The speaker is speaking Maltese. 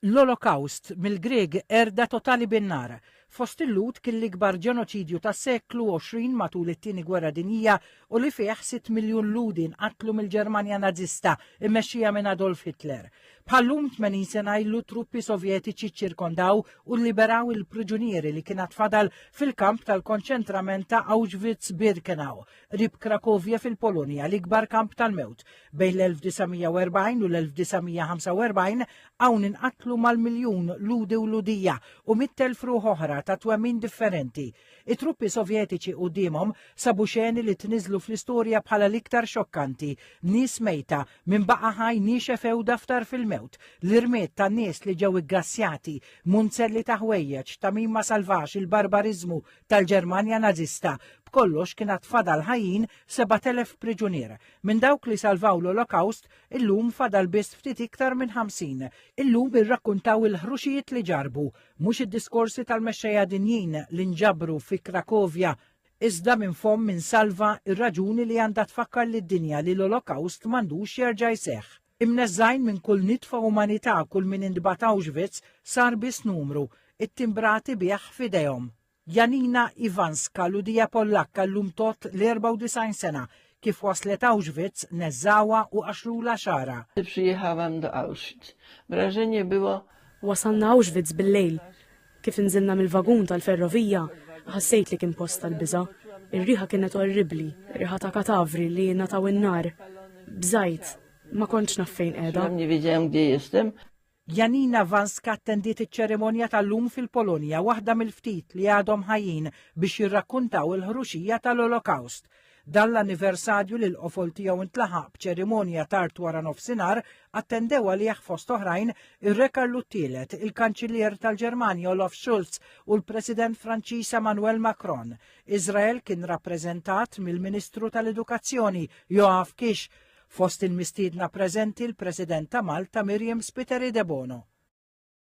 L-Holocaust mill-Grieg erda totali bin-nar. Fost il-lut kien l-ikbar ġenoċidju tas-seklu 20 matul it-tieni gwerra dinjija u li fih 6 miljun ludi nqatlu mill-Ġermanja nażista immexxija minn Adolf Hitler. Bħallum 80 sena ilu truppi sovjetiċi ċirkondaw u liberaw il-priġunieri li kienet fadal fil-kamp tal-konċentrament ta' Auschwitz-Birkenau, rib Krakovja fil-Polonja, l-ikbar kamp tal-mewt. Bejn l-1940 u l-1945 hawn inqatlu mal-miljun ludi u ludija u 100,000 ruħ oħra ta' twemmin differenti. I-truppi sovjetiċi qudiemhom sabu xeni li tniżlu fl-istorja bħala l-iktar xokkanti, nies mejta minn baqa' ħaj niexe fewda ftar fil-mewt, l-irmiet tan nies li ġew iggassjati, munzelli ta' ħwejjeġ, tamimma salvax il-barbarizmu tal-Ġermanja nażista. B'kollox kienet fadal ħajjin 7,000 priġunier. Minn dawk li salvaw l-Holocaust, illum fadal biss ftit iktar minn 50. Illum irrakkuntaw il-ħruxijiet li ġarbu, mhux id-diskorsi tal-mexxejja dinjin li nġabru fi Krakovja, iżda minn fom minn salva ir-raġuni li għandha tfakkar lid-dinja li l-Holocaust m'għandux jerġa' jseħħ. Imneżżajn minn kull nitfa' umanità kull min indbat Auschwitz sar biss numru, it-timbrati bih f'idejhom. Janina Iwanska, ludija Pollakka llum tot l-94 sena, kif waslet Auschwitz neżżawa u għaxrula xara. Przyjechałam do Auschwitz. Wrażenie było. Wasalna Auschwitz bil-lejl. Kif inżilna mill-vagun tal-ferrovija, ħassejt li kien post tal-biża. Ir-riħa kienet orribli, riħa ta' katavri li nataw in-nar. Bżajt, ma kontx naf fejn qiegħda. Nie wiedziałem, gdzie jestem. Janina Iwanska attendiet iċ-ċerimonja tal-lum fil-Polonja, waħda mill-ftit li għadhom ħajjin biex jirrakkuntaw il-ħruxija tal-Holocaust. Dan l-anniversarju li l-qofol tiegħu intlaħaq b'ċerimonja tard wara nofsinhar attendew għalih fost oħrajn ir-re Karlu Tielet, il-Kanċillier tal-Ġermanja Olaf Scholz u l-President Franċiż Emmanuel Macron. Iżrael kien rappreżentat mill-Ministru tal-Edukazzjoni Yoav Kish. Fost il-mistiedna preżenti l-President ta' Malta Miriam Spiteri de Bono.